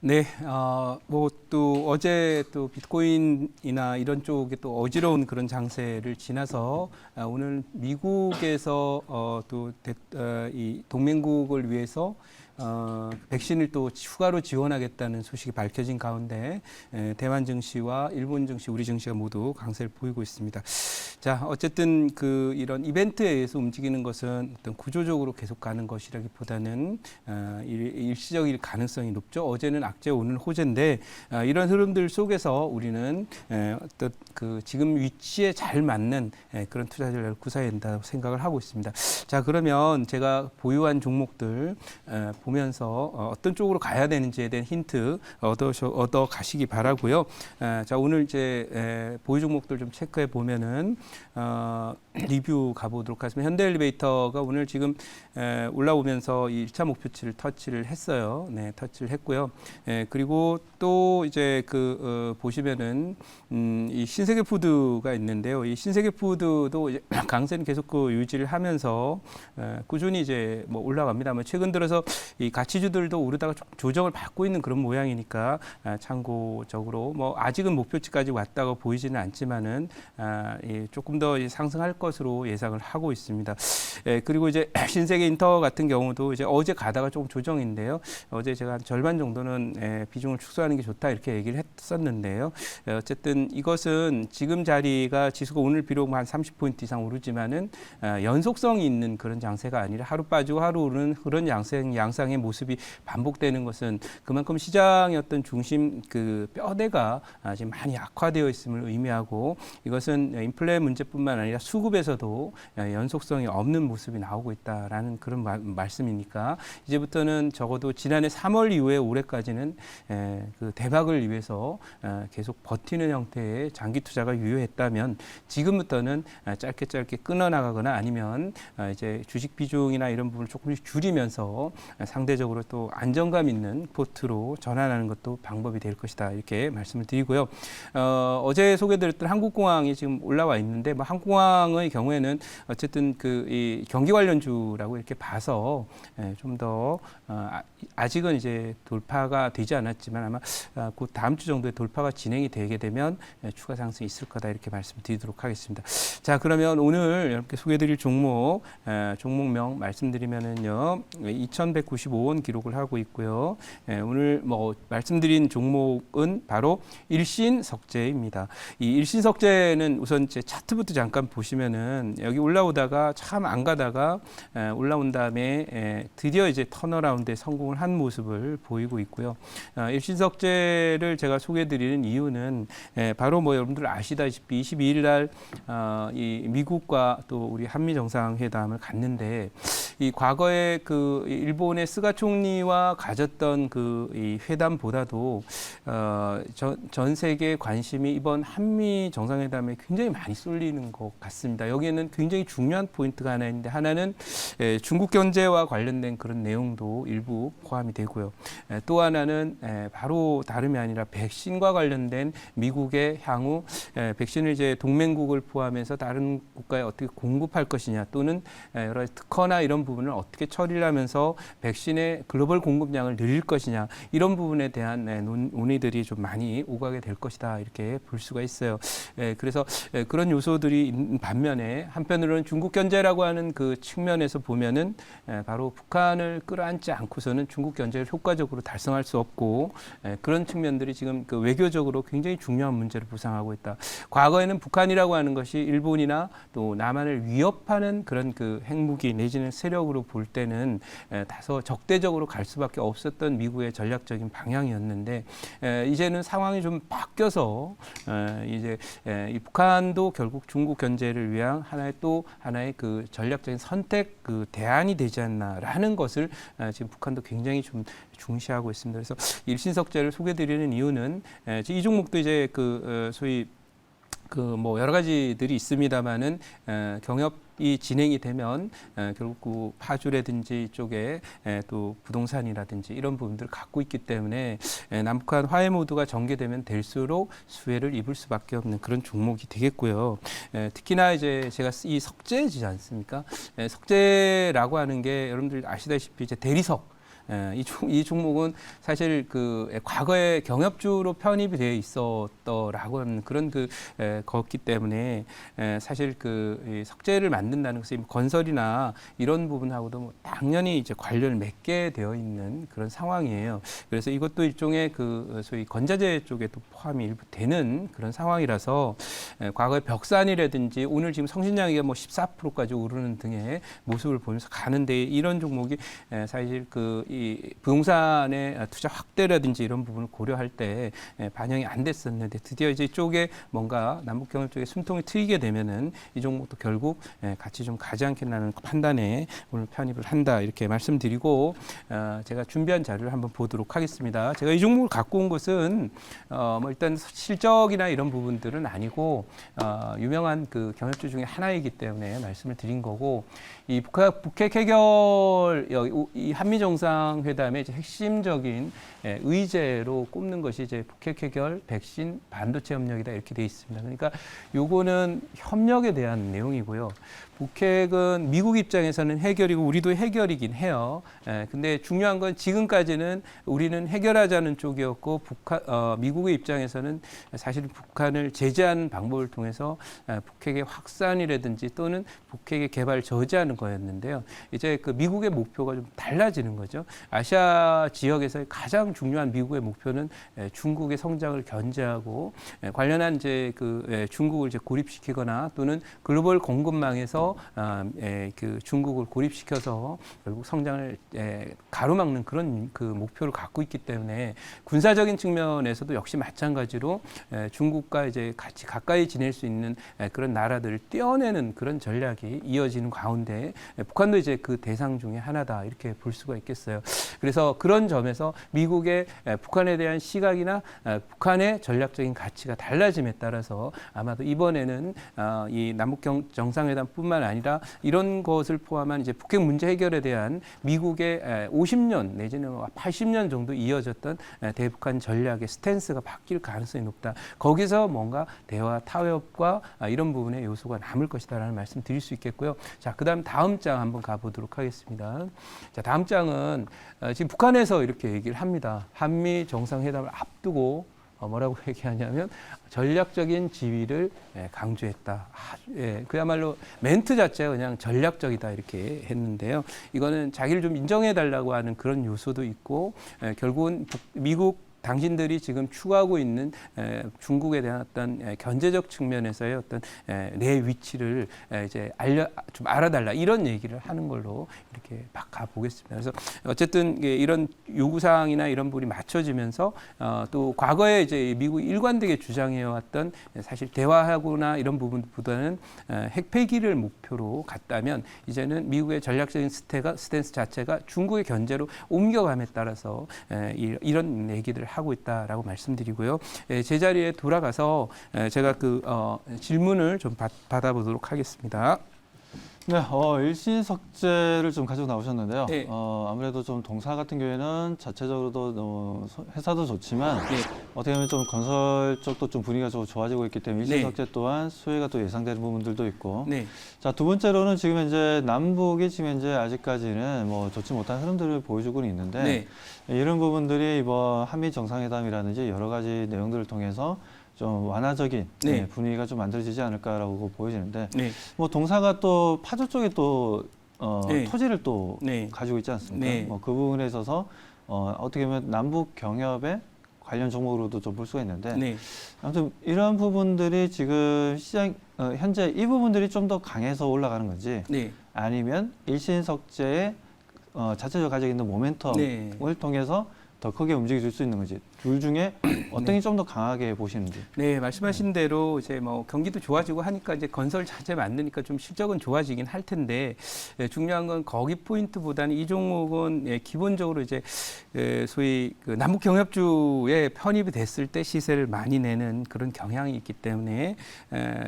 네, 뭐 또 어제 또 비트코인이나 이런 쪽에 또 어지러운 그런 장세를 지나서 오늘 미국에서 이 동맹국을 위해서 백신을 또 추가로 지원하겠다는 소식이 밝혀진 가운데 대만 증시와 일본 증시, 우리 증시가 모두 강세를 보이고 있습니다. 자, 어쨌든 이런 이벤트에 의해서 움직이는 것은 어떤 구조적으로 계속 가는 것이라기보다는 일시적일 가능성이 높죠. 어제는 악재, 오늘 호재인데 이런 흐름들 속에서 우리는 어떤 지금 위치에 잘 맞는 그런 투자 전략을 구사해야 된다고 생각을 하고 있습니다. 자, 그러면 제가 보유한 종목들 보면서 어떤 쪽으로 가야 되는지에 대한 힌트 얻어 가시기 바라고요. 자, 오늘 이제 보유 종목들 좀 체크해 보면은 리뷰 가보도록 하겠습니다. 현대엘리베이터가 오늘 지금 올라오면서 이 1차 목표치를 터치를 했어요. 네, 터치를 했고요. 그리고 또 이제 보시면은 이 신세계푸드가 있는데요. 이 신세계푸드도 이제 강세는 계속 유지를 하면서 꾸준히 이제 뭐 올라갑니다만 최근 들어서 이 가치주들도 오르다가 조정을 받고 있는 그런 모양이니까 참고적으로 뭐 아직은 목표치까지 왔다고 보이지는 않지만은 조금 더 상승할 것으로 예상을 하고 있습니다. 그리고 이제 신세계인터 같은 경우도 이제 어제 가다가 조금 조정인데요. 어제 제가 한 절반 정도는 비중을 축소하는 게 좋다 이렇게 얘기를 했었는데요. 어쨌든 이것은 지금 자리가 지수가 오늘 비록 한 30포인트 이상 오르지만은 연속성이 있는 그런 장세가 아니라 하루 빠지고 하루 오르는 그런 양상의 모습이 반복되는 것은 그만큼 시장의 어떤 중심 뼈대가 지금 많이 악화되어 있음을 의미하고 이것은 인플레 문제뿐만 아니라 수급에서도 연속성이 없는 모습이 나오고 있다라는 그런 말씀이니까 이제부터는 적어도 지난해 3월 이후에 올해까지는 대박을 위해서 계속 버티는 형태의 장기 투자가 유효했다면 지금부터는 짧게 끊어 나가거나 아니면 이제 주식 비중이나 이런 부분을 조금씩 줄이면서 상대적으로 또 안정감 있는 포트로 전환하는 것도 방법이 될 것이다 이렇게 말씀을 드리고요. 어제 소개드렸던 한국공항이 지금 올라와 있는데 뭐 한국공항의 경우에는 어쨌든 이 경기 관련주라고 이렇게 봐서 좀 더 아직은 이제 돌파가 되지 않았지만 아마 곧 다음 주 정도에 돌파가 진행이 되게 되면 추가 상승이 있을 거다 이렇게 말씀드리도록 하겠습니다. 자, 그러면 오늘 이렇게 소개드릴 종목명 말씀드리면은요 2,195원 기록을 하고 있고요. 오늘 뭐 말씀드린 종목은 바로 일신석재입니다. 이 일신석재는 우선 제 차트부터 잠깐 보시면은 여기 올라오다가 참 안 가다가 올라온 다음에 드디어 이제 턴어라운드에 성공을 한 모습을 보이고 있고요. 일신석재를 제가 소개해드리는 이유는 바로 뭐 여러분들 아시다시피 22일 날 이 미국과 또 우리 한미 정상회담을 갔는데 이 과거에 일본의 스가 총리와 가졌던 이 회담보다도 전 세계 관심이 이번 한미 정상회담에 굉장히 많이 쏠리는 것 같습니다. 여기에는 굉장히 중요한 포인트가 하나 있는데 하나는 중국 경제와 관련된 그런 내용도 일부 포함이 되고요. 또 하나는 바로 다름이 아니라 백신과 관련된 미국의 향후 백신을 이제 동맹국을 포함해서 다른 국가에 어떻게 공급할 것이냐 또는 여러 가지 특허나 이런 부분을 어떻게 처리를 하면서 백신의 글로벌 공급량을 늘릴 것이냐 이런 부분에 대한 논의들이 좀 많이 오가게 될 것이다 이렇게 볼 수가 있어요. 그래서 그런 요소들이 있는 반면에 한편으로는 중국 견제라고 하는 그 측면에서 보면은 바로 북한을 끌어안지 않고서는 중국 견제를 효과적으로 달성할 수 없고 그런 측면들이 지금 외교적으로 굉장히 중요한 문제를 부상하고 있다. 과거에는 북한이라고 하는 것이 일본이나 또 남한을 위협하는 그런 핵무기 내지는 세력으로 볼 때는 다소 적대적으로 갈 수밖에 없었던 미국의 전략적인 방향이었는데 이제는 상황이 좀 바뀌어서 이제 이 북한도 결국 중국 견제를 위한 하나의 전략적인 선택 대안이 되지 않나라는 것을 지금 북한도 굉장히 좀 중시하고 있습니다. 그래서 일신석재를 소개드리는 이유는 이 종목도 이제 소위 뭐 여러 가지들이 있습니다만은 경협이 진행이 되면 결국 파주라든지 이쪽에 또 부동산이라든지 이런 부분들을 갖고 있기 때문에 남북한 화해 모드가 전개되면 될수록 수혜를 입을 수밖에 없는 그런 종목이 되겠고요. 특히나 이제 제가 이 석재지지 않습니까? 석재라고 하는 게 여러분들 아시다시피 이제 대리석 이 종목은 사실 그 과거에 경협주로 편입이 되어 있었더라고 하는 그런 거기 때문에 사실 이 석재를 만든다는 것이 건설이나 이런 부분하고도 뭐 당연히 이제 관련을 맺게 되어 있는 그런 상황이에요. 그래서 이것도 일종의 소위 건자재 쪽에도 포함이 일부 되는 그런 상황이라서 과거에 벽산이라든지 오늘 지금 성신양이가 뭐 14%까지 오르는 등의 모습을 보면서 가는데 이런 종목이 사실 이 부동산의 투자 확대라든지 이런 부분을 고려할 때 반영이 안 됐었는데 드디어 이제 이쪽에 뭔가 남북경협 쪽에 숨통이 트이게 되면은 이 종목도 결국 같이 좀 가지 않겠나는 판단에 오늘 편입을 한다 이렇게 말씀드리고 제가 준비한 자료를 한번 보도록 하겠습니다. 제가 이 종목을 갖고 온 것은 뭐 일단 실적이나 이런 부분들은 아니고 유명한 그 경협주 중에 하나이기 때문에 말씀을 드린 거고 이 북핵 해결 이 한미 정상회담의 이제 핵심적인 의제로 꼽는 것이 이제 북핵 해결, 백신, 반도체 협력이다 이렇게 돼 있습니다. 그러니까 요거는 협력에 대한 내용이고요. 북핵은 미국 입장에서는 해결이고 우리도 해결이긴 해요. 근데 중요한 건 지금까지는 우리는 해결하자는 쪽이었고 미국의 입장에서는 사실 북한을 제재하는 방법을 통해서 북핵의 확산이라든지 또는 북핵의 개발 저지하는 거였는데요. 이제 그 미국의 목표가 좀 달라지는 거죠. 아시아 지역에서 가장 중요한 미국의 목표는 중국의 성장을 견제하고 관련한 이제 중국을 이제 고립시키거나 또는 글로벌 공급망에서 그 중국을 고립시켜서 결국 성장을 가로막는 그런 그 목표를 갖고 있기 때문에 군사적인 측면에서도 역시 마찬가지로 중국과 이제 같이 가까이 지낼 수 있는 그런 나라들을 떼어내는 그런 전략이 이어지는 가운데 북한도 이제 그 대상 중에 하나다 이렇게 볼 수가 있겠어요. 그래서 그런 점에서 미국의 북한에 대한 시각이나 북한의 전략적인 가치가 달라짐에 따라서 아마도 이번에는 이 남북 정상회담뿐만 아니라 이런 것을 포함한 이제 북핵 문제 해결에 대한 미국의 50년 내지는 80년 정도 이어졌던 대북한 전략의 스탠스가 바뀔 가능성이 높다. 거기서 뭔가 대화 타협과 이런 부분의 요소가 남을 것이다라는 말씀 드릴 수 있겠고요. 자, 그다음 다음 장 한번 가보도록 하겠습니다. 자, 다음 장은 지금 북한에서 이렇게 얘기를 합니다. 한미 정상회담을 앞두고 뭐라고 얘기하냐면 전략적인 지위를 강조했다. 그야말로 멘트 자체가 그냥 전략적이다 이렇게 했는데요. 이거는 자기를 좀 인정해달라고 하는 그런 요소도 있고 결국은 미국 당신들이 지금 추구하고 있는 중국에 대한 어떤 견제적 측면에서의 어떤 내 위치를 이제 좀 알아달라 이런 얘기를 하는 걸로 이렇게 막 가보겠습니다. 그래서 어쨌든 이런 요구사항이나 이런 부분이 맞춰지면서 또 과거에 이제 미국이 일관되게 주장해왔던 사실 대화하거나 이런 부분보다는 핵 폐기를 목표로 갔다면 이제는 미국의 전략적인 스탠스 자체가 중국의 견제로 옮겨감에 따라서 이런 얘기들을 하고 있다라고 말씀드리고요. 제자리에 돌아가서 제가 질문을 좀 받아보도록 하겠습니다. 네, 일신석재를 좀 가지고 나오셨는데요. 네. 아무래도 좀 동사 같은 경우에는 자체적으로도 회사도 좋지만 네. 어떻게 보면 좀 건설 쪽도 좀 분위기가 좀 좋아지고 있기 때문에 일신석재 또한 수혜가 또 예상되는 부분들도 있고. 네. 자, 두 번째로는 지금 현재 남북이 지금 현재 아직까지는 뭐 좋지 못한 흐름들을 보여주고는 있는데 네. 이런 부분들이 이번 한미 정상회담이라든지 여러 가지 내용들을 통해서 좀 완화적인 네. 분위기가 좀 만들어지지 않을까라고 보여지는데 네. 뭐 동사가 또 파주 쪽에 또 네. 토지를 또 네. 가지고 있지 않습니까? 네. 뭐 그 부분에 있어서 어떻게 보면 남북 경협의 관련 종목으로도 좀 볼 수가 있는데 네. 아무튼 이런 부분들이 지금 시장 현재 이 부분들이 좀 더 강해서 올라가는 건지 네. 아니면 일신석재의 자체적으로 가지고 있는 모멘텀을 네. 통해서 더 크게 움직여줄 수 있는 건지 둘 중에 어떤 게 좀 더 강하게 보시는지. 네, 말씀하신 대로 이제 뭐 경기도 좋아지고 하니까 이제 건설 자재 만드니까 좀 실적은 좋아지긴 할 텐데 중요한 건 거기 포인트보다는 이 종목은 기본적으로 이제 소위 남북 경협주에 편입이 됐을 때 시세를 많이 내는 그런 경향이 있기 때문에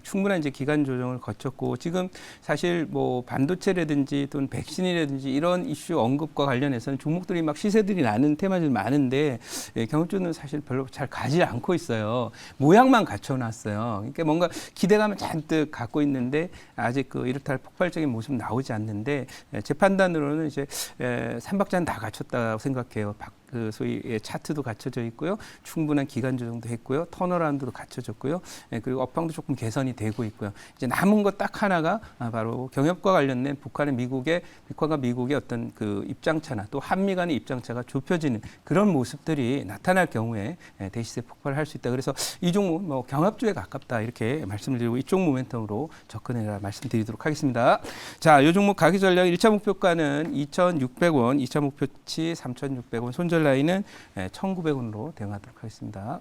충분한 이제 기간 조정을 거쳤고 지금 사실 뭐 반도체라든지 또는 백신이라든지 이런 이슈 언급과 관련해서는 종목들이 막 시세들이 나는 테마들 많은데 경협주는 사실 별로 잘 가지 않고 있어요. 모양만 갖춰놨어요. 그러니까 뭔가 기대감을 잔뜩 갖고 있는데 아직 이렇다 할 폭발적인 모습 나오지 않는데 제 판단으로는 이제 3박자는 다 갖췄다고 생각해요. 소위 차트도 갖춰져 있고요. 충분한 기간 조정도 했고요. 턴어라운드도 갖춰졌고요. 그리고 업황도 조금 개선이 되고 있고요. 이제 남은 것 딱 하나가 바로 경협과 관련된 북한과 미국의 어떤 입장차나 또 한미 간의 입장차가 좁혀지는 그런 모습들이 나타날 경우에 대시세 폭발을 할 수 있다. 그래서 이 종목 뭐 경합주에 가깝다 이렇게 말씀을 드리고 이쪽 모멘텀으로 접근해라 말씀드리도록 하겠습니다. 자, 이 종목 가기 전략 1차 목표가는 2,600원, 2차 목표치 3,600원, 손절 라인은 1,900원으로 대응하도록 하겠습니다.